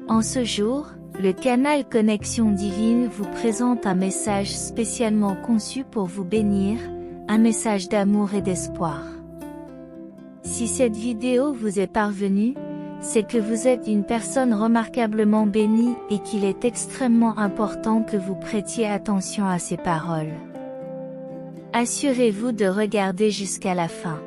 En ce jour, le canal Connexion Divine vous présente un message spécialement conçu pour vous bénir, un message d'amour et d'espoir. Si cette vidéo vous est parvenue, c'est que vous êtes une personne remarquablement bénie et qu'il est extrêmement important que vous prêtiez attention à ces paroles. Assurez-vous de regarder jusqu'à la fin.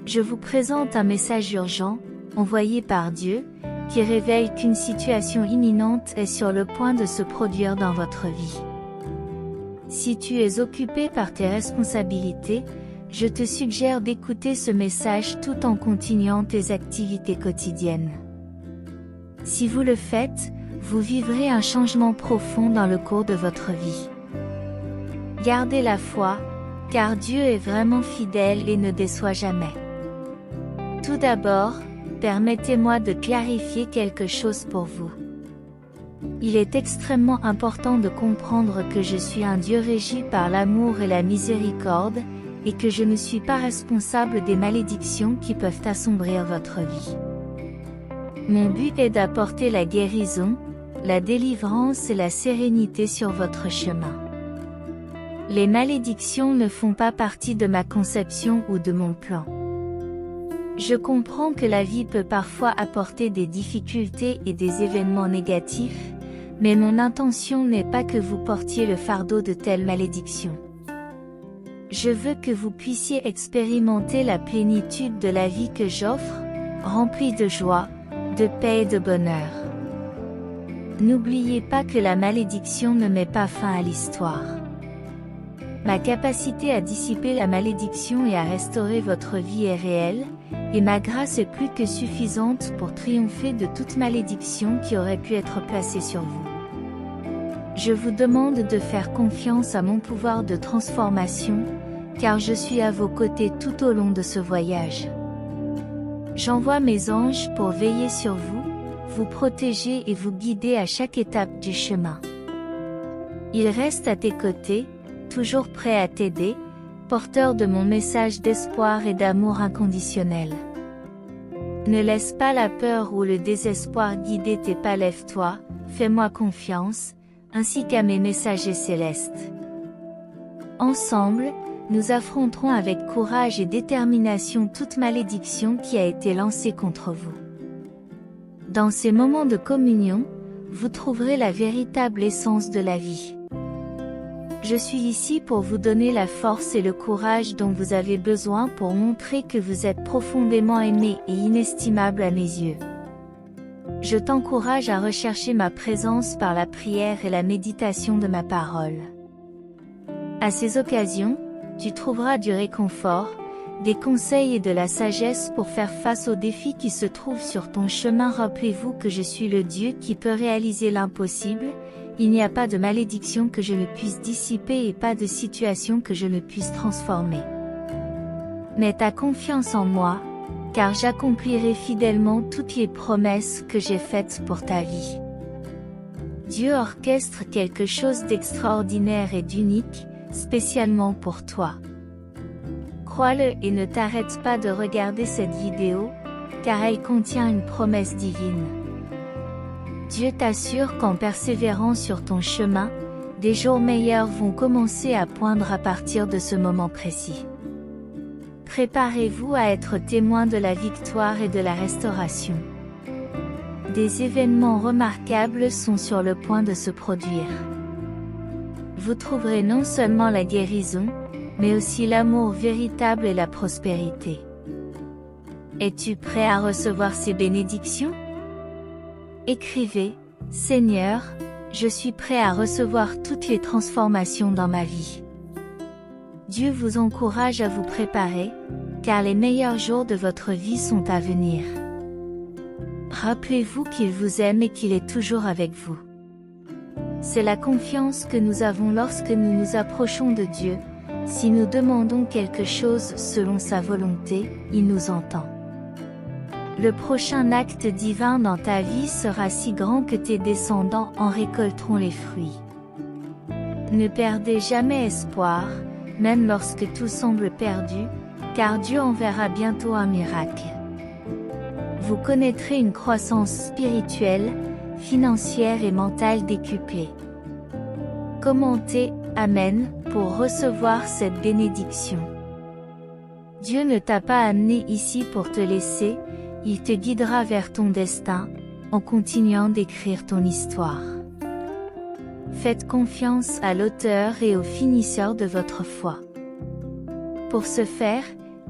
Je vous présente un message urgent, envoyé par Dieu, qui révèle qu'une situation imminente est sur le point de se produire dans votre vie. Si tu es occupé par tes responsabilités, je te suggère d'écouter ce message tout en continuant tes activités quotidiennes. Si vous le faites, vous vivrez un changement profond dans le cours de votre vie. Gardez la foi, car Dieu est vraiment fidèle et ne déçoit jamais. Tout d'abord, permettez-moi de clarifier quelque chose pour vous. Il est extrêmement important de comprendre que je suis un Dieu régi par l'amour et la miséricorde, et que je ne suis pas responsable des malédictions qui peuvent assombrir votre vie. Mon but est d'apporter la guérison, la délivrance et la sérénité sur votre chemin. Les malédictions ne font pas partie de ma conception ou de mon plan. Je comprends que la vie peut parfois apporter des difficultés et des événements négatifs, mais mon intention n'est pas que vous portiez le fardeau de telles malédictions. Je veux que vous puissiez expérimenter la plénitude de la vie que j'offre, remplie de joie, de paix et de bonheur. N'oubliez pas que la malédiction ne met pas fin à l'histoire. Ma capacité à dissiper la malédiction et à restaurer votre vie est réelle, et ma grâce est plus que suffisante pour triompher de toute malédiction qui aurait pu être placée sur vous. Je vous demande de faire confiance à mon pouvoir de transformation, car je suis à vos côtés tout au long de ce voyage. J'envoie mes anges pour veiller sur vous, vous protéger et vous guider à chaque étape du chemin. Ils restent à tes côtés, toujours prêts à t'aider, porteurs de mon message d'espoir et d'amour inconditionnel. Ne laisse pas la peur ou le désespoir guider tes pas, lève-toi, fais-moi confiance, ainsi qu'à mes messagers célestes. Ensemble, nous affronterons avec courage et détermination toute malédiction qui a été lancée contre vous. Dans ces moments de communion, vous trouverez la véritable essence de la vie. Je suis ici pour vous donner la force et le courage dont vous avez besoin pour montrer que vous êtes profondément aimé et inestimable à mes yeux. Je t'encourage à rechercher ma présence par la prière et la méditation de ma parole. À ces occasions, tu trouveras du réconfort, des conseils et de la sagesse pour faire face aux défis qui se trouvent sur ton chemin. Rappelez-vous que je suis le Dieu qui peut réaliser l'impossible. Il n'y a pas de malédiction que je ne puisse dissiper et pas de situation que je ne puisse transformer. Mets ta confiance en moi, car j'accomplirai fidèlement toutes les promesses que j'ai faites pour ta vie. Dieu orchestre quelque chose d'extraordinaire et d'unique, spécialement pour toi. Crois-le et ne t'arrête pas de regarder cette vidéo, car elle contient une promesse divine. Dieu t'assure qu'en persévérant sur ton chemin, des jours meilleurs vont commencer à poindre à partir de ce moment précis. Préparez-vous à être témoin de la victoire et de la restauration. Des événements remarquables sont sur le point de se produire. Vous trouverez non seulement la guérison, mais aussi l'amour véritable et la prospérité. Es-tu prêt à recevoir ces bénédictions? Écrivez, Seigneur, je suis prêt à recevoir toutes les transformations dans ma vie. Dieu vous encourage à vous préparer, car les meilleurs jours de votre vie sont à venir. Rappelez-vous qu'il vous aime et qu'il est toujours avec vous. C'est la confiance que nous avons lorsque nous nous approchons de Dieu. Si nous demandons quelque chose selon sa volonté, il nous entend. Le prochain acte divin dans ta vie sera si grand que tes descendants en récolteront les fruits. Ne perdez jamais espoir, même lorsque tout semble perdu, car Dieu enverra bientôt un miracle. Vous connaîtrez une croissance spirituelle, financière et mentale décuplée. Commentez « Amen » pour recevoir cette bénédiction. Dieu ne t'a pas amené ici pour te laisser, il te guidera vers ton destin, en continuant d'écrire ton histoire. Faites confiance à l'auteur et au finisseur de votre foi. Pour ce faire,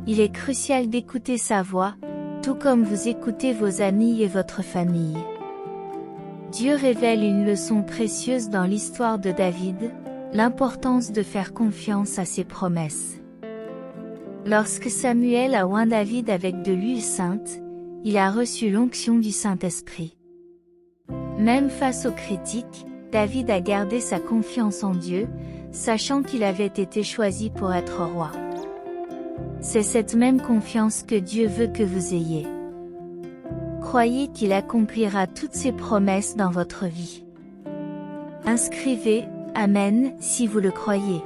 il est crucial d'écouter sa voix, tout comme vous écoutez vos amis et votre famille. Dieu révèle une leçon précieuse dans l'histoire de David, l'importance de faire confiance à ses promesses. Lorsque Samuel a oint David avec de l'huile sainte, il a reçu l'onction du Saint-Esprit. Même face aux critiques, David a gardé sa confiance en Dieu, sachant qu'il avait été choisi pour être roi. C'est cette même confiance que Dieu veut que vous ayez. Croyez qu'il accomplira toutes ses promesses dans votre vie. Inscrivez « Amen » si vous le croyez.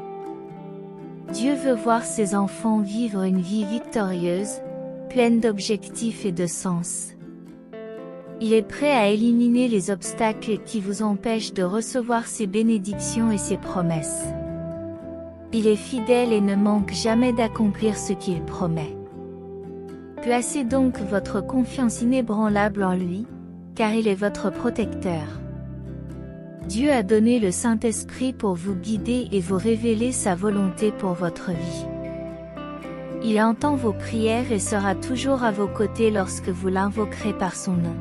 Dieu veut voir ses enfants vivre une vie victorieuse, pleine d'objectifs et de sens. Il est prêt à éliminer les obstacles qui vous empêchent de recevoir ses bénédictions et ses promesses. Il est fidèle et ne manque jamais d'accomplir ce qu'il promet. Placez donc votre confiance inébranlable en lui, car il est votre protecteur. Dieu a donné le Saint-Esprit pour vous guider et vous révéler sa volonté pour votre vie. Il entend vos prières et sera toujours à vos côtés lorsque vous l'invoquerez par son nom.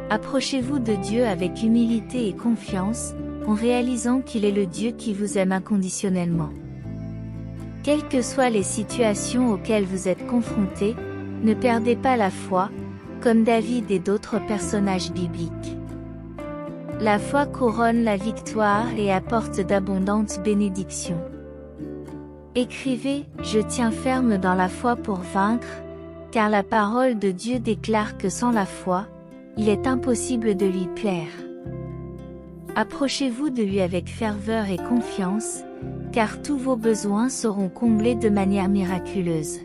Approchez-vous de Dieu avec humilité et confiance, en réalisant qu'il est le Dieu qui vous aime inconditionnellement. Quelles que soient les situations auxquelles vous êtes confrontés, ne perdez pas la foi, comme David et d'autres personnages bibliques. La foi couronne la victoire et apporte d'abondantes bénédictions. Écrivez « Je tiens ferme dans la foi pour vaincre », car la parole de Dieu déclare que sans la foi, il est impossible de lui plaire. Approchez-vous de lui avec ferveur et confiance, car tous vos besoins seront comblés de manière miraculeuse.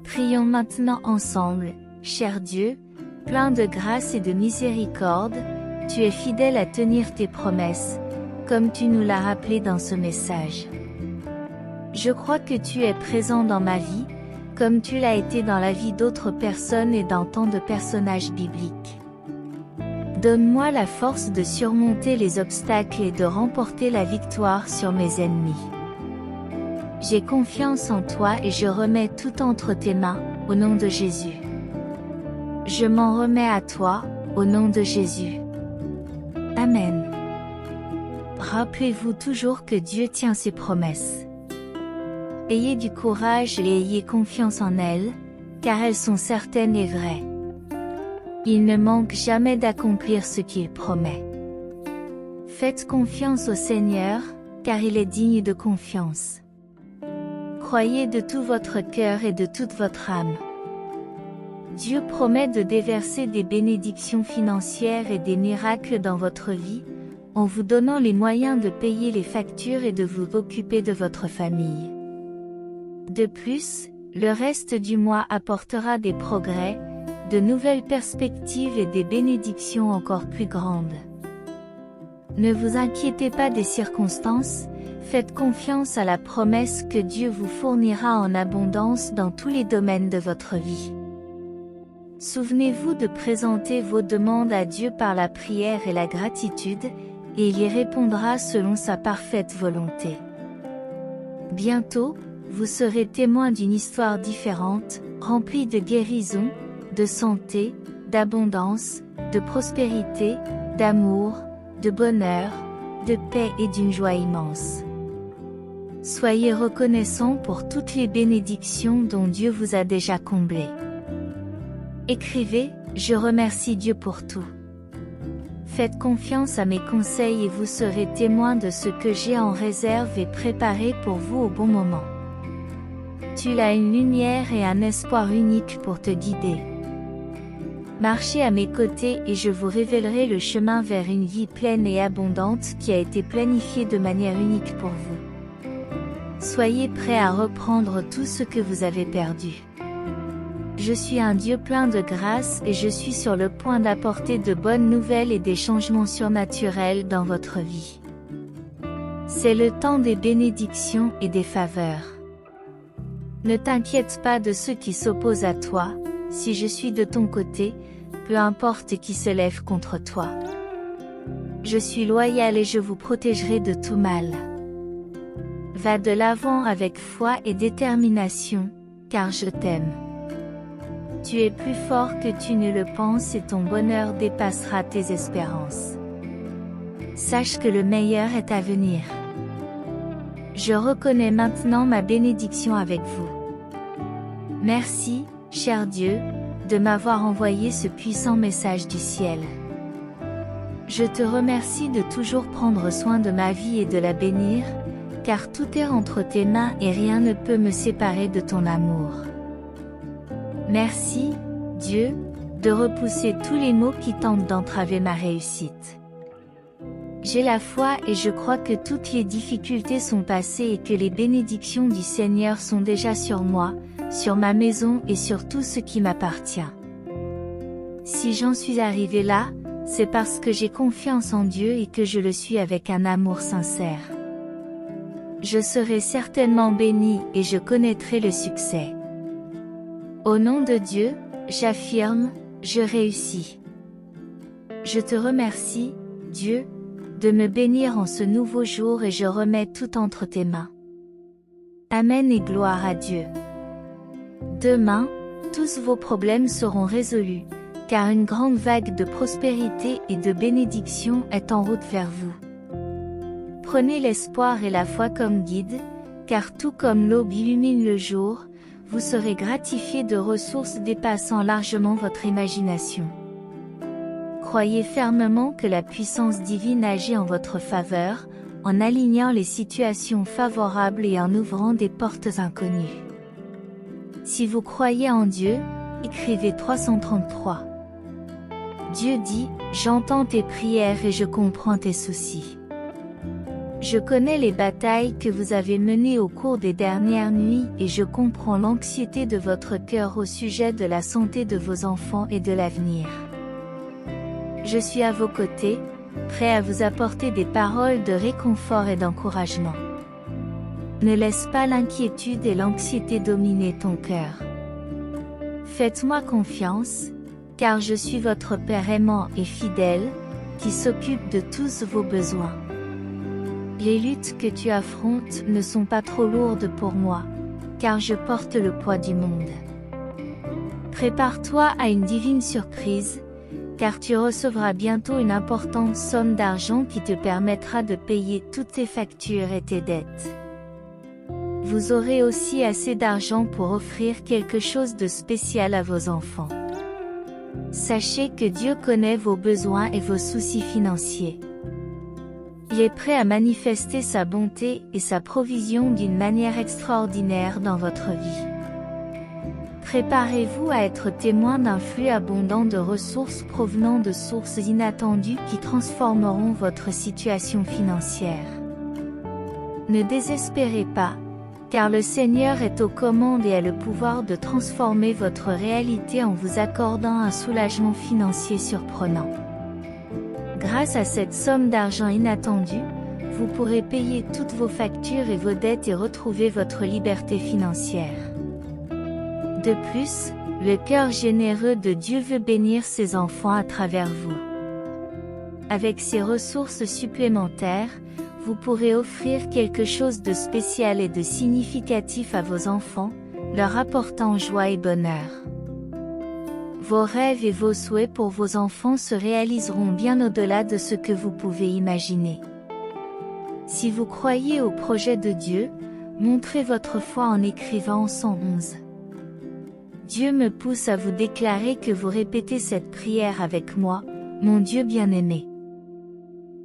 Prions maintenant ensemble, cher Dieu, plein de grâce et de miséricorde, tu es fidèle à tenir tes promesses, comme tu nous l'as rappelé dans ce message. Je crois que tu es présent dans ma vie, comme tu l'as été dans la vie d'autres personnes et dans tant de personnages bibliques. Donne-moi la force de surmonter les obstacles et de remporter la victoire sur mes ennemis. J'ai confiance en toi et je remets tout entre tes mains, au nom de Jésus. Je m'en remets à toi, au nom de Jésus. Amen. Rappelez-vous toujours que Dieu tient ses promesses. Ayez du courage et ayez confiance en elles, car elles sont certaines et vraies. Il ne manque jamais d'accomplir ce qu'il promet. Faites confiance au Seigneur, car il est digne de confiance. Croyez de tout votre cœur et de toute votre âme. Dieu promet de déverser des bénédictions financières et des miracles dans votre vie, en vous donnant les moyens de payer les factures et de vous occuper de votre famille. De plus, le reste du mois apportera des progrès, de nouvelles perspectives et des bénédictions encore plus grandes. Ne vous inquiétez pas des circonstances, faites confiance à la promesse que Dieu vous fournira en abondance dans tous les domaines de votre vie. Souvenez-vous de présenter vos demandes à Dieu par la prière et la gratitude, et il y répondra selon sa parfaite volonté. Bientôt, vous serez témoin d'une histoire différente, remplie de guérison, de santé, d'abondance, de prospérité, d'amour, de bonheur, de paix et d'une joie immense. Soyez reconnaissants pour toutes les bénédictions dont Dieu vous a déjà comblé. Écrivez « Je remercie Dieu pour tout ». Faites confiance à mes conseils et vous serez témoin de ce que j'ai en réserve et préparé pour vous au bon moment. Tu as une lumière et un espoir unique pour te guider. Marchez à mes côtés et je vous révélerai le chemin vers une vie pleine et abondante qui a été planifiée de manière unique pour vous. Soyez prêts à reprendre tout ce que vous avez perdu. Je suis un Dieu plein de grâce et je suis sur le point d'apporter de bonnes nouvelles et des changements surnaturels dans votre vie. C'est le temps des bénédictions et des faveurs. Ne t'inquiète pas de ceux qui s'opposent à toi, si je suis de ton côté, peu importe qui se lève contre toi. Je suis loyal et je vous protégerai de tout mal. Va de l'avant avec foi et détermination, car je t'aime. Tu es plus fort que tu ne le penses et ton bonheur dépassera tes espérances. Sache que le meilleur est à venir. Je reconnais maintenant ma bénédiction avec vous. Merci, cher Dieu, de m'avoir envoyé ce puissant message du ciel. Je te remercie de toujours prendre soin de ma vie et de la bénir, car tout est entre tes mains et rien ne peut me séparer de ton amour. Merci, Dieu, de repousser tous les maux qui tentent d'entraver ma réussite. J'ai la foi et je crois que toutes les difficultés sont passées et que les bénédictions du Seigneur sont déjà sur moi, sur ma maison et sur tout ce qui m'appartient. Si j'en suis arrivé là, c'est parce que j'ai confiance en Dieu et que je le suis avec un amour sincère. Je serai certainement béni et je connaîtrai le succès. Au nom de Dieu, j'affirme, je réussis. Je te remercie, Dieu, de me bénir en ce nouveau jour et je remets tout entre tes mains. Amen et gloire à Dieu. Demain, tous vos problèmes seront résolus, car une grande vague de prospérité et de bénédiction est en route vers vous. Prenez l'espoir et la foi comme guide, car tout comme l'aube illumine le jour, vous serez gratifié de ressources dépassant largement votre imagination. Croyez fermement que la puissance divine agit en votre faveur, en alignant les situations favorables et en ouvrant des portes inconnues. Si vous croyez en Dieu, écrivez 333. Dieu dit, j'entends tes prières et je comprends tes soucis. Je connais les batailles que vous avez menées au cours des dernières nuits et je comprends l'anxiété de votre cœur au sujet de la santé de vos enfants et de l'avenir. Je suis à vos côtés, prêt à vous apporter des paroles de réconfort et d'encouragement. Ne laisse pas l'inquiétude et l'anxiété dominer ton cœur. Faites-moi confiance, car je suis votre Père aimant et fidèle, qui s'occupe de tous vos besoins. Les luttes que tu affrontes ne sont pas trop lourdes pour moi, car je porte le poids du monde. Prépare-toi à une divine surprise, car tu recevras bientôt une importante somme d'argent qui te permettra de payer toutes tes factures et tes dettes. Vous aurez aussi assez d'argent pour offrir quelque chose de spécial à vos enfants. Sachez que Dieu connaît vos besoins et vos soucis financiers. Il est prêt à manifester sa bonté et sa provision d'une manière extraordinaire dans votre vie. Préparez-vous à être témoin d'un flux abondant de ressources provenant de sources inattendues qui transformeront votre situation financière. Ne désespérez pas, car le Seigneur est aux commandes et a le pouvoir de transformer votre réalité en vous accordant un soulagement financier surprenant. Grâce à cette somme d'argent inattendue, vous pourrez payer toutes vos factures et vos dettes et retrouver votre liberté financière. De plus, le cœur généreux de Dieu veut bénir ses enfants à travers vous. Avec ces ressources supplémentaires, vous pourrez offrir quelque chose de spécial et de significatif à vos enfants, leur apportant joie et bonheur. Vos rêves et vos souhaits pour vos enfants se réaliseront bien au-delà de ce que vous pouvez imaginer. Si vous croyez au projet de Dieu, montrez votre foi en écrivant 111. Dieu me pousse à vous déclarer que vous répétez cette prière avec moi, mon Dieu bien-aimé.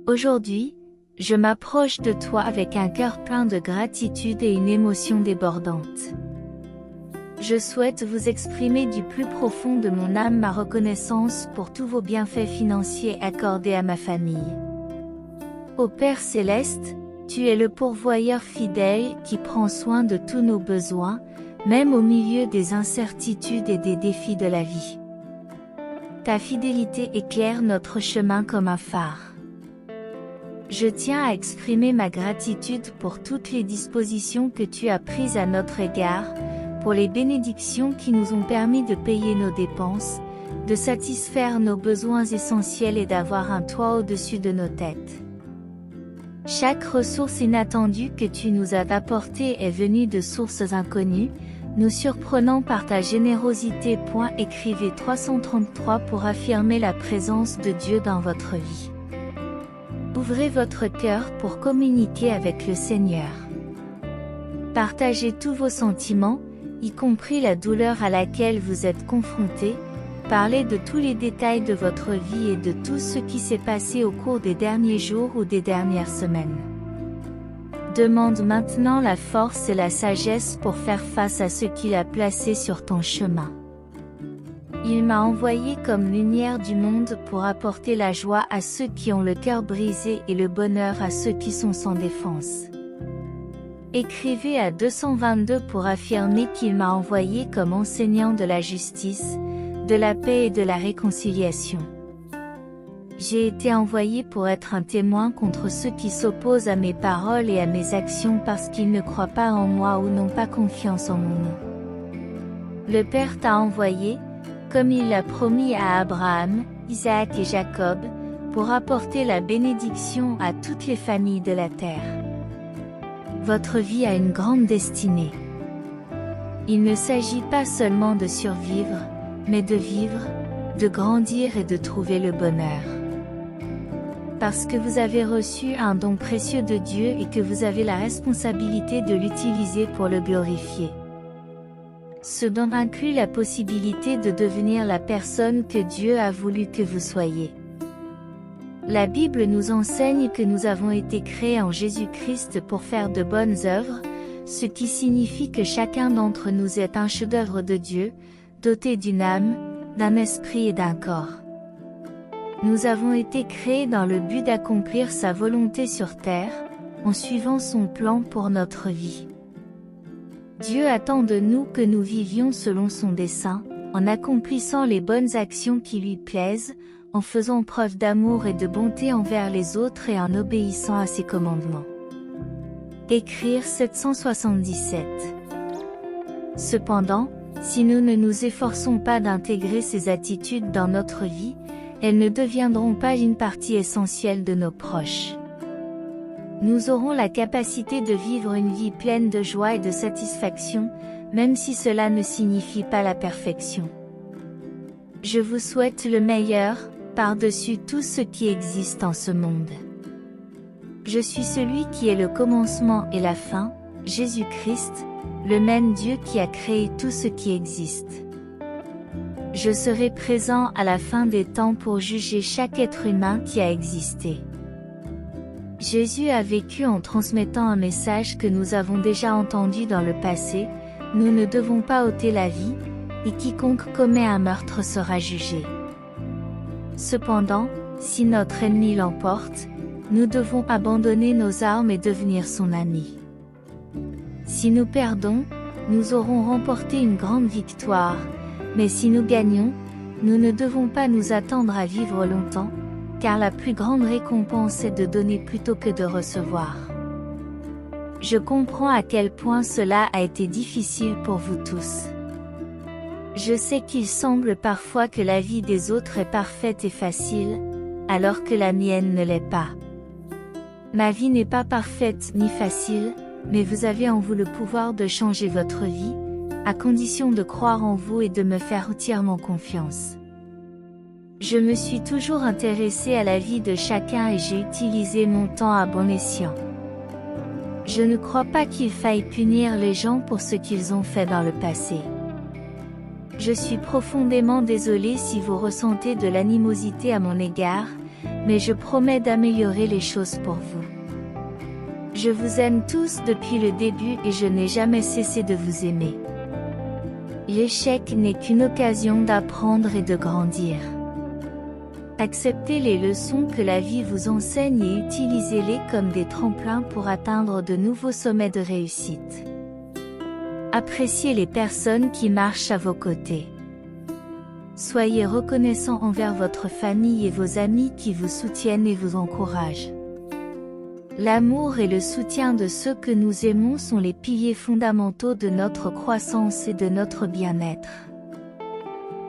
Aujourd'hui, je m'approche de toi avec un cœur plein de gratitude et une émotion débordante. Je souhaite vous exprimer du plus profond de mon âme ma reconnaissance pour tous vos bienfaits financiers accordés à ma famille. Ô Père Céleste, Tu es le pourvoyeur fidèle qui prend soin de tous nos besoins, même au milieu des incertitudes et des défis de la vie. Ta fidélité éclaire notre chemin comme un phare. Je tiens à exprimer ma gratitude pour toutes les dispositions que tu as prises à notre égard, pour les bénédictions qui nous ont permis de payer nos dépenses, de satisfaire nos besoins essentiels et d'avoir un toit au-dessus de nos têtes. Chaque ressource inattendue que tu nous as apportée est venue de sources inconnues, nous surprenant par ta générosité. Écrivez 333 pour affirmer la présence de Dieu dans votre vie. Ouvrez votre cœur pour communiquer avec le Seigneur. Partagez tous vos sentiments, y compris la douleur à laquelle vous êtes confrontés. Parlez de tous les détails de votre vie et de tout ce qui s'est passé au cours des derniers jours ou des dernières semaines. Demande maintenant la force et la sagesse pour faire face à ce qu'il a placé sur ton chemin. Il m'a envoyé comme lumière du monde pour apporter la joie à ceux qui ont le cœur brisé et le bonheur à ceux qui sont sans défense. Écrivez à 222 pour affirmer qu'il m'a envoyé comme enseignant de la justice, de la paix et de la réconciliation. J'ai été envoyé pour être un témoin contre ceux qui s'opposent à mes paroles et à mes actions parce qu'ils ne croient pas en moi ou n'ont pas confiance en mon nom. Le Père t'a envoyé, comme il l'a promis à Abraham, Isaac et Jacob, pour apporter la bénédiction à toutes les familles de la terre. Votre vie a une grande destinée. Il ne s'agit pas seulement de survivre, mais de vivre, de grandir et de trouver le bonheur. Parce que vous avez reçu un don précieux de Dieu et que vous avez la responsabilité de l'utiliser pour le glorifier. Ce don inclut la possibilité de devenir la personne que Dieu a voulu que vous soyez. La Bible nous enseigne que nous avons été créés en Jésus-Christ pour faire de bonnes œuvres, ce qui signifie que chacun d'entre nous est un chef-d'œuvre de Dieu, doté d'une âme, d'un esprit et d'un corps. Nous avons été créés dans le but d'accomplir sa volonté sur terre, en suivant son plan pour notre vie. Dieu attend de nous que nous vivions selon son dessein, en accomplissant les bonnes actions qui lui plaisent, en faisant preuve d'amour et de bonté envers les autres et en obéissant à ses commandements. Écrire 777. Cependant, si nous ne nous efforçons pas d'intégrer ces attitudes dans notre vie, elles ne deviendront pas une partie essentielle de nos proches. Nous aurons la capacité de vivre une vie pleine de joie et de satisfaction, même si cela ne signifie pas la perfection. Je vous souhaite le meilleur, par-dessus tout ce qui existe en ce monde. Je suis celui qui est le commencement et la fin, Jésus-Christ, le même Dieu qui a créé tout ce qui existe. Je serai présent à la fin des temps pour juger chaque être humain qui a existé. Jésus a vécu en transmettant un message que nous avons déjà entendu dans le passé, nous ne devons pas ôter la vie, et quiconque commet un meurtre sera jugé. Cependant, si notre ennemi l'emporte, nous devons abandonner nos armes et devenir son ami. Si nous perdons, nous aurons remporté une grande victoire, mais si nous gagnons, nous ne devons pas nous attendre à vivre longtemps, car la plus grande récompense est de donner plutôt que de recevoir. Je comprends à quel point cela a été difficile pour vous tous. Je sais qu'il semble parfois que la vie des autres est parfaite et facile, alors que la mienne ne l'est pas. Ma vie n'est pas parfaite ni facile, mais vous avez en vous le pouvoir de changer votre vie, à condition de croire en vous et de me faire entièrement confiance. Je me suis toujours intéressée à la vie de chacun et j'ai utilisé mon temps à bon escient. Je ne crois pas qu'il faille punir les gens pour ce qu'ils ont fait dans le passé. Je suis profondément désolée si vous ressentez de l'animosité à mon égard, mais je promets d'améliorer les choses pour vous. Je vous aime tous depuis le début et je n'ai jamais cessé de vous aimer. L'échec n'est qu'une occasion d'apprendre et de grandir. Acceptez les leçons que la vie vous enseigne et utilisez-les comme des tremplins pour atteindre de nouveaux sommets de réussite. Appréciez les personnes qui marchent à vos côtés. Soyez reconnaissant envers votre famille et vos amis qui vous soutiennent et vous encouragent. L'amour et le soutien de ceux que nous aimons sont les piliers fondamentaux de notre croissance et de notre bien-être.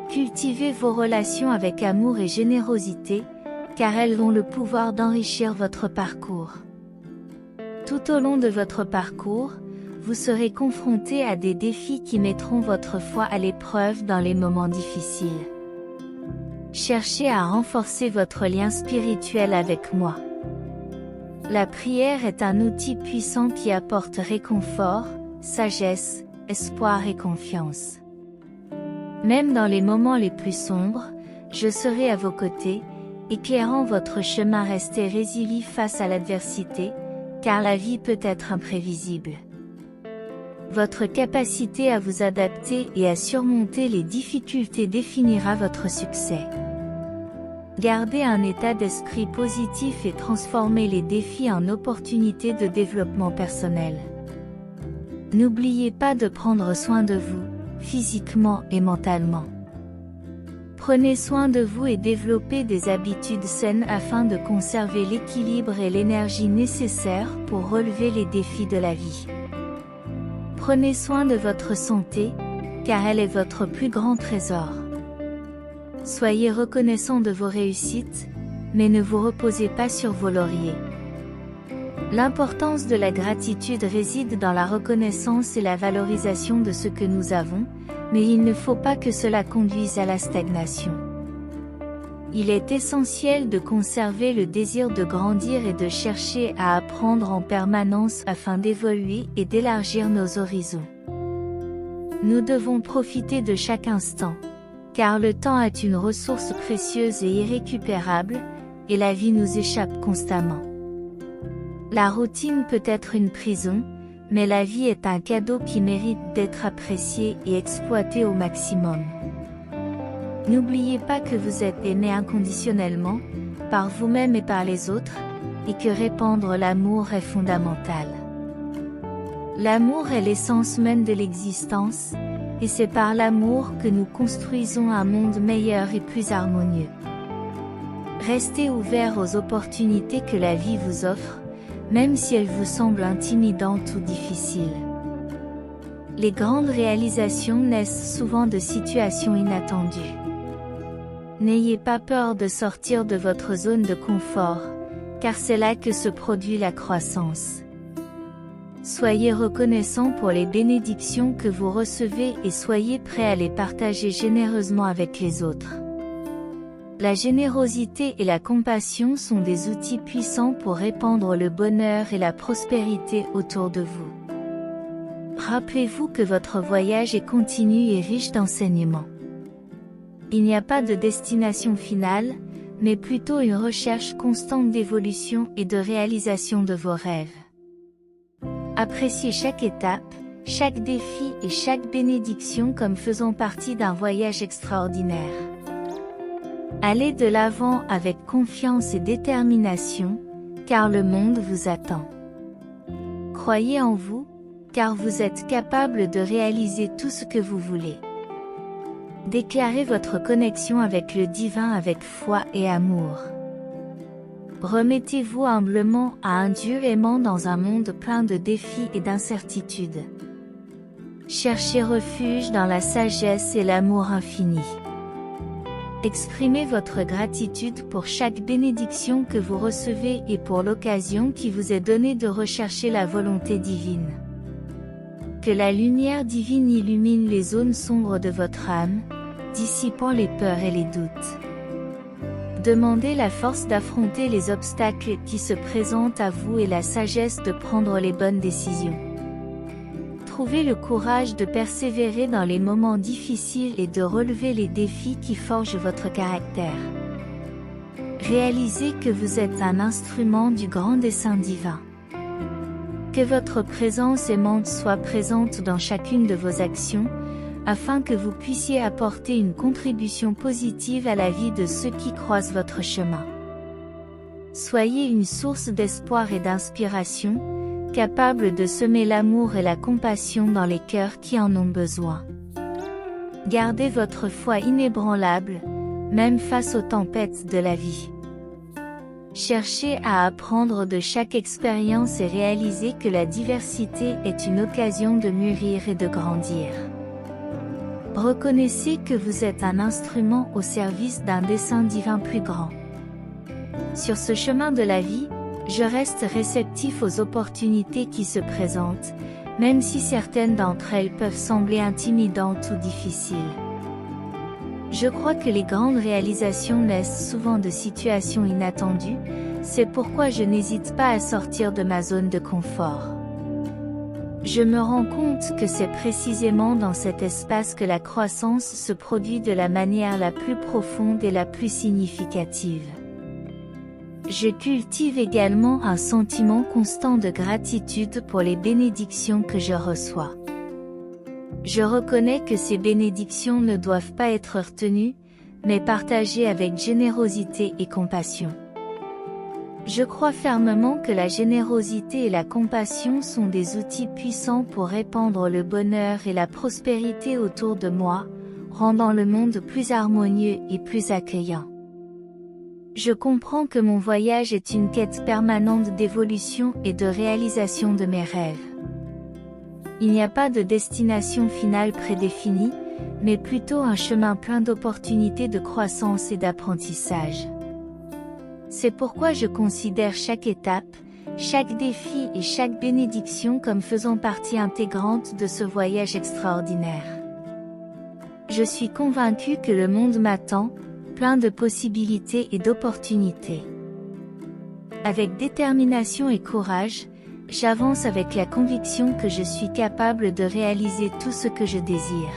Cultivez vos relations avec amour et générosité, car elles ont le pouvoir d'enrichir votre parcours. Tout au long de votre parcours, vous serez confronté à des défis qui mettront votre foi à l'épreuve dans les moments difficiles. Cherchez à renforcer votre lien spirituel avec moi. La prière est un outil puissant qui apporte réconfort, sagesse, espoir et confiance. Même dans les moments les plus sombres, je serai à vos côtés, éclairant votre chemin. Restez résilient face à l'adversité, car la vie peut être imprévisible. Votre capacité à vous adapter et à surmonter les difficultés définira votre succès. Gardez un état d'esprit positif et transformez les défis en opportunités de développement personnel. N'oubliez pas de prendre soin de vous, physiquement et mentalement. Prenez soin de vous et développez des habitudes saines afin de conserver l'équilibre et l'énergie nécessaires pour relever les défis de la vie. Prenez soin de votre santé, car elle est votre plus grand trésor. Soyez reconnaissant de vos réussites, mais ne vous reposez pas sur vos lauriers. L'importance de la gratitude réside dans la reconnaissance et la valorisation de ce que nous avons, mais il ne faut pas que cela conduise à la stagnation. Il est essentiel de conserver le désir de grandir et de chercher à apprendre en permanence afin d'évoluer et d'élargir nos horizons. Nous devons profiter de chaque instant, car le temps est une ressource précieuse et irrécupérable, et la vie nous échappe constamment. La routine peut être une prison, mais la vie est un cadeau qui mérite d'être apprécié et exploité au maximum. N'oubliez pas que vous êtes aimé inconditionnellement, par vous-même et par les autres, et que répandre l'amour est fondamental. L'amour est l'essence même de l'existence, et c'est par l'amour que nous construisons un monde meilleur et plus harmonieux. Restez ouverts aux opportunités que la vie vous offre, même si elles vous semblent intimidantes ou difficiles. Les grandes réalisations naissent souvent de situations inattendues. N'ayez pas peur de sortir de votre zone de confort, car c'est là que se produit la croissance. Soyez reconnaissants pour les bénédictions que vous recevez et soyez prêts à les partager généreusement avec les autres. La générosité et la compassion sont des outils puissants pour répandre le bonheur et la prospérité autour de vous. Rappelez-vous que votre voyage est continu et riche d'enseignements. Il n'y a pas de destination finale, mais plutôt une recherche constante d'évolution et de réalisation de vos rêves. Appréciez chaque étape, chaque défi et chaque bénédiction comme faisant partie d'un voyage extraordinaire. Allez de l'avant avec confiance et détermination, car le monde vous attend. Croyez en vous, car vous êtes capable de réaliser tout ce que vous voulez. Déclarez votre connexion avec le divin avec foi et amour. Remettez-vous humblement à un Dieu aimant dans un monde plein de défis et d'incertitudes. Cherchez refuge dans la sagesse et l'amour infini. Exprimez votre gratitude pour chaque bénédiction que vous recevez et pour l'occasion qui vous est donnée de rechercher la volonté divine. Que la lumière divine illumine les zones sombres de votre âme, dissipant les peurs et les doutes. Demandez la force d'affronter les obstacles qui se présentent à vous et la sagesse de prendre les bonnes décisions. Trouvez le courage de persévérer dans les moments difficiles et de relever les défis qui forgent votre caractère. Réalisez que vous êtes un instrument du grand dessein divin. Que votre présence aimante soit présente dans chacune de vos actions, afin que vous puissiez apporter une contribution positive à la vie de ceux qui croisent votre chemin. Soyez une source d'espoir et d'inspiration, capable de semer l'amour et la compassion dans les cœurs qui en ont besoin. Gardez votre foi inébranlable, même face aux tempêtes de la vie. Cherchez à apprendre de chaque expérience et réalisez que la diversité est une occasion de mûrir et de grandir. Reconnaissez que vous êtes un instrument au service d'un dessein divin plus grand. Sur ce chemin de la vie, je reste réceptif aux opportunités qui se présentent, même si certaines d'entre elles peuvent sembler intimidantes ou difficiles. Je crois que les grandes réalisations naissent souvent de situations inattendues, c'est pourquoi je n'hésite pas à sortir de ma zone de confort. Je me rends compte que c'est précisément dans cet espace que la croissance se produit de la manière la plus profonde et la plus significative. Je cultive également un sentiment constant de gratitude pour les bénédictions que je reçois. Je reconnais que ces bénédictions ne doivent pas être retenues, mais partagées avec générosité et compassion. Je crois fermement que la générosité et la compassion sont des outils puissants pour répandre le bonheur et la prospérité autour de moi, rendant le monde plus harmonieux et plus accueillant. Je comprends que mon voyage est une quête permanente d'évolution et de réalisation de mes rêves. Il n'y a pas de destination finale prédéfinie, mais plutôt un chemin plein d'opportunités de croissance et d'apprentissage. C'est pourquoi je considère chaque étape, chaque défi et chaque bénédiction comme faisant partie intégrante de ce voyage extraordinaire. Je suis convaincu que le monde m'attend, plein de possibilités et d'opportunités. Avec détermination et courage, j'avance avec la conviction que je suis capable de réaliser tout ce que je désire.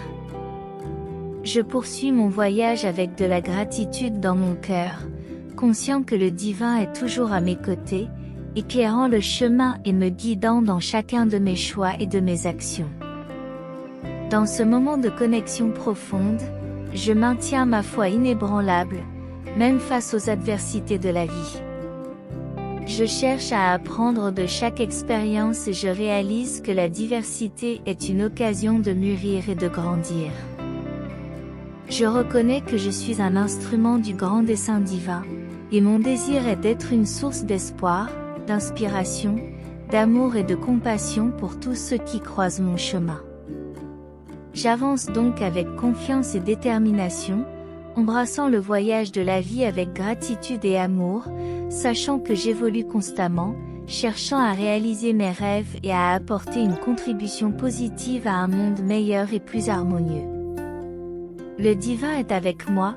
Je poursuis mon voyage avec de la gratitude dans mon cœur, conscient que le divin est toujours à mes côtés, éclairant le chemin et me guidant dans chacun de mes choix et de mes actions. Dans ce moment de connexion profonde, je maintiens ma foi inébranlable, même face aux adversités de la vie. Je cherche à apprendre de chaque expérience et je réalise que la diversité est une occasion de mûrir et de grandir. Je reconnais que je suis un instrument du grand dessein divin, et mon désir est d'être une source d'espoir, d'inspiration, d'amour et de compassion pour tous ceux qui croisent mon chemin. J'avance donc avec confiance et détermination, embrassant le voyage de la vie avec gratitude et amour, sachant que j'évolue constamment, cherchant à réaliser mes rêves et à apporter une contribution positive à un monde meilleur et plus harmonieux. Le divin est avec moi,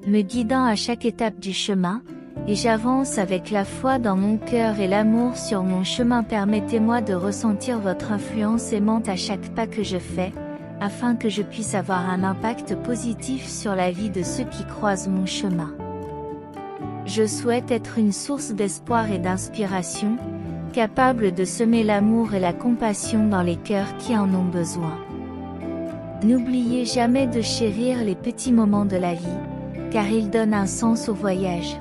me guidant à chaque étape du chemin, et j'avance avec la foi dans mon cœur et l'amour sur mon chemin. Permettez-moi de ressentir votre influence aimante à chaque pas que je fais, afin que je puisse avoir un impact positif sur la vie de ceux qui croisent mon chemin. Je souhaite être une source d'espoir et d'inspiration, capable de semer l'amour et la compassion dans les cœurs qui en ont besoin. N'oubliez jamais de chérir les petits moments de la vie, car ils donnent un sens au voyage.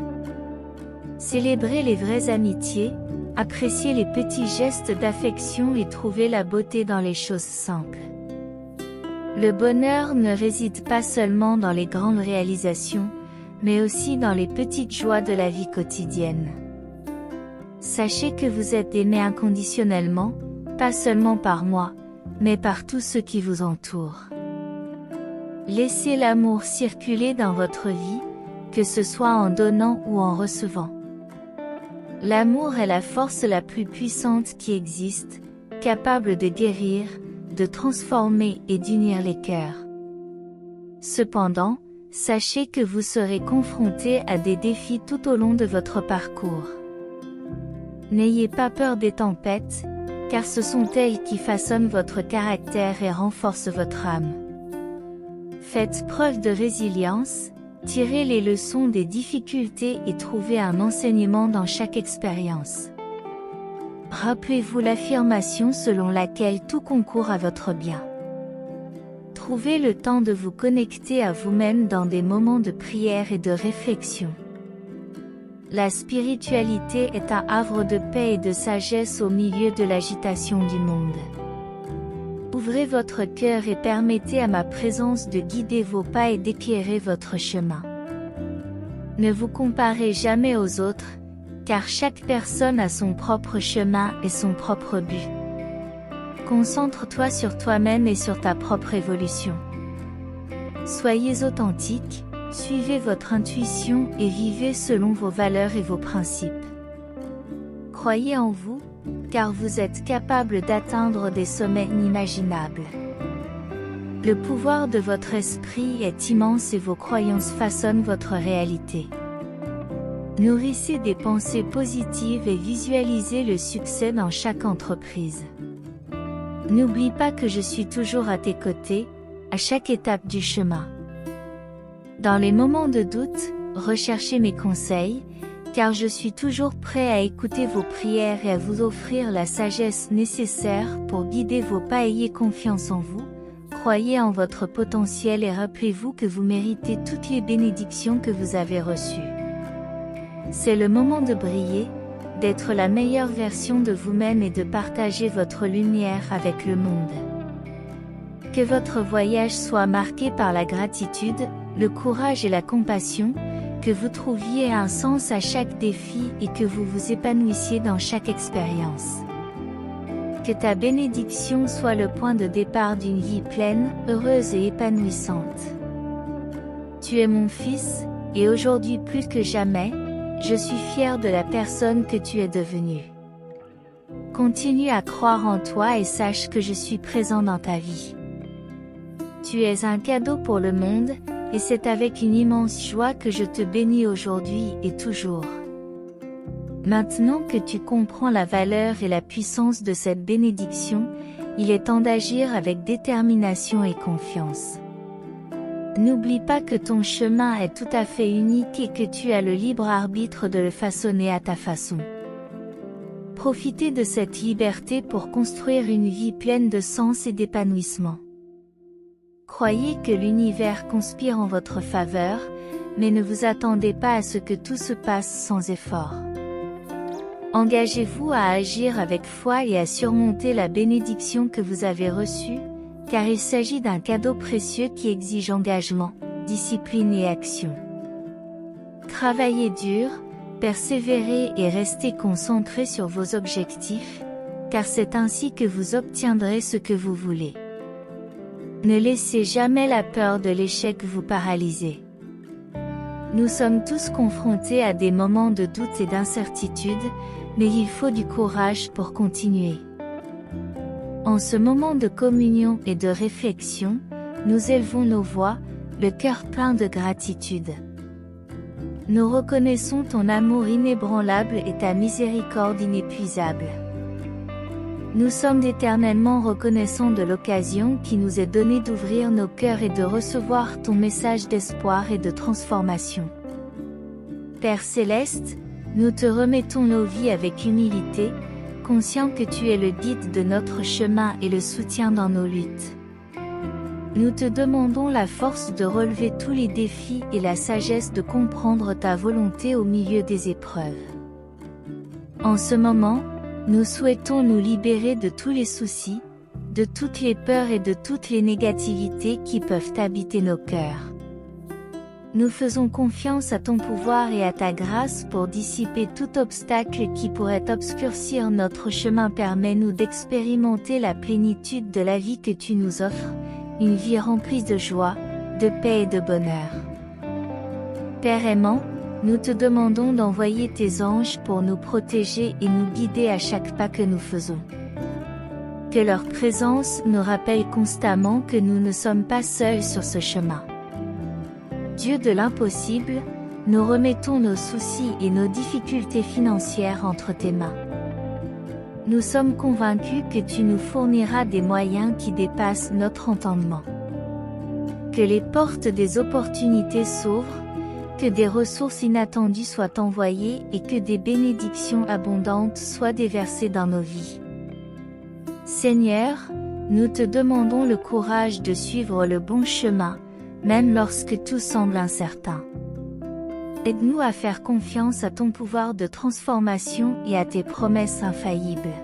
Célébrez les vraies amitiés, appréciez les petits gestes d'affection et trouvez la beauté dans les choses simples. Le bonheur ne réside pas seulement dans les grandes réalisations, mais aussi dans les petites joies de la vie quotidienne. Sachez que vous êtes aimé inconditionnellement, pas seulement par moi, mais par tous ceux qui vous entourent. Laissez l'amour circuler dans votre vie, que ce soit en donnant ou en recevant. L'amour est la force la plus puissante qui existe, capable de guérir, de transformer et d'unir les cœurs. Cependant, sachez que vous serez confronté à des défis tout au long de votre parcours. N'ayez pas peur des tempêtes, car ce sont elles qui façonnent votre caractère et renforcent votre âme. Faites preuve de résilience, tirez les leçons des difficultés et trouvez un enseignement dans chaque expérience. Rappelez-vous l'affirmation selon laquelle tout concourt à votre bien. Trouvez le temps de vous connecter à vous-même dans des moments de prière et de réflexion. La spiritualité est un havre de paix et de sagesse au milieu de l'agitation du monde. Ouvrez votre cœur et permettez à ma présence de guider vos pas et d'éclairer votre chemin. Ne vous comparez jamais aux autres, car chaque personne a son propre chemin et son propre but. Concentre-toi sur toi-même et sur ta propre évolution. Soyez authentique, suivez votre intuition et vivez selon vos valeurs et vos principes. Croyez en vous, car vous êtes capable d'atteindre des sommets inimaginables. Le pouvoir de votre esprit est immense et vos croyances façonnent votre réalité. Nourrissez des pensées positives et visualisez le succès dans chaque entreprise. N'oublie pas que je suis toujours à tes côtés, à chaque étape du chemin. Dans les moments de doute, recherchez mes conseils, car je suis toujours prêt à écouter vos prières et à vous offrir la sagesse nécessaire pour guider vos pas. Ayez confiance en vous, croyez en votre potentiel et rappelez-vous que vous méritez toutes les bénédictions que vous avez reçues. C'est le moment de briller, d'être la meilleure version de vous-même et de partager votre lumière avec le monde. Que votre voyage soit marqué par la gratitude, le courage et la compassion, que vous trouviez un sens à chaque défi et que vous vous épanouissiez dans chaque expérience. Que ta bénédiction soit le point de départ d'une vie pleine, heureuse et épanouissante. Tu es mon fils, et aujourd'hui plus que jamais, je suis fière de la personne que tu es devenue. Continue à croire en toi et sache que je suis présent dans ta vie. Tu es un cadeau pour le monde, et c'est avec une immense joie que je te bénis aujourd'hui et toujours. Maintenant que tu comprends la valeur et la puissance de cette bénédiction, il est temps d'agir avec détermination et confiance. N'oublie pas que ton chemin est tout à fait unique et que tu as le libre arbitre de le façonner à ta façon. Profitez de cette liberté pour construire une vie pleine de sens et d'épanouissement. Croyez que l'univers conspire en votre faveur, mais ne vous attendez pas à ce que tout se passe sans effort. Engagez-vous à agir avec foi et à surmonter la bénédiction que vous avez reçue, car il s'agit d'un cadeau précieux qui exige engagement, discipline et action. Travaillez dur, persévérez et restez concentrés sur vos objectifs, car c'est ainsi que vous obtiendrez ce que vous voulez. Ne laissez jamais la peur de l'échec vous paralyser. Nous sommes tous confrontés à des moments de doute et d'incertitude, mais il faut du courage pour continuer. En ce moment de communion et de réflexion, nous élevons nos voix, le cœur plein de gratitude. Nous reconnaissons ton amour inébranlable et ta miséricorde inépuisable. Nous sommes éternellement reconnaissants de l'occasion qui nous est donnée d'ouvrir nos cœurs et de recevoir ton message d'espoir et de transformation. Père Céleste, nous te remettons nos vies avec humilité, conscients que tu es le guide de notre chemin et le soutien dans nos luttes. Nous te demandons la force de relever tous les défis et la sagesse de comprendre ta volonté au milieu des épreuves. En ce moment, nous souhaitons nous libérer de tous les soucis, de toutes les peurs et de toutes les négativités qui peuvent habiter nos cœurs. Nous faisons confiance à ton pouvoir et à ta grâce pour dissiper tout obstacle qui pourrait obscurcir notre chemin. Permets-nous d'expérimenter la plénitude de la vie que tu nous offres, une vie remplie de joie, de paix et de bonheur. Père aimant, nous te demandons d'envoyer tes anges pour nous protéger et nous guider à chaque pas que nous faisons. Que leur présence nous rappelle constamment que nous ne sommes pas seuls sur ce chemin. Dieu de l'impossible, nous remettons nos soucis et nos difficultés financières entre tes mains. Nous sommes convaincus que tu nous fourniras des moyens qui dépassent notre entendement. Que les portes des opportunités s'ouvrent, que des ressources inattendues soient envoyées et que des bénédictions abondantes soient déversées dans nos vies. Seigneur, Nous te demandons le courage de suivre le bon chemin, même lorsque tout semble incertain. Aide-nous à faire confiance à ton pouvoir de transformation et à tes promesses infaillibles.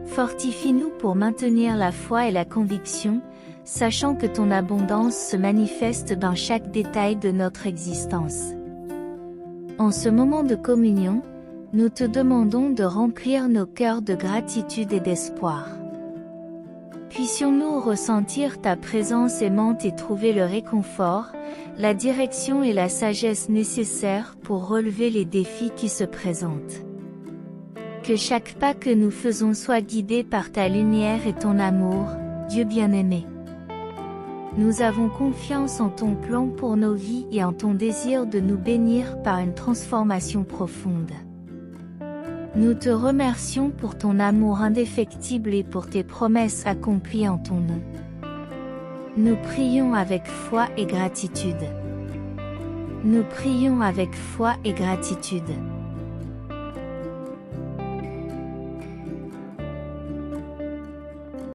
Fortifie-nous pour maintenir la foi et la conviction, sachant que ton abondance se manifeste dans chaque détail de notre existence. En ce moment de communion, nous te demandons de remplir nos cœurs de gratitude et d'espoir. Puissions-nous ressentir ta présence aimante et trouver le réconfort, la direction et la sagesse nécessaires pour relever les défis qui se présentent. Que chaque pas que nous faisons soit guidé par ta lumière et ton amour, Dieu bien-aimé. Nous avons confiance en ton plan pour nos vies et en ton désir de nous bénir par une transformation profonde. Nous te remercions pour ton amour indéfectible et pour tes promesses accomplies en ton nom. Nous prions avec foi et gratitude. Nous prions avec foi et gratitude.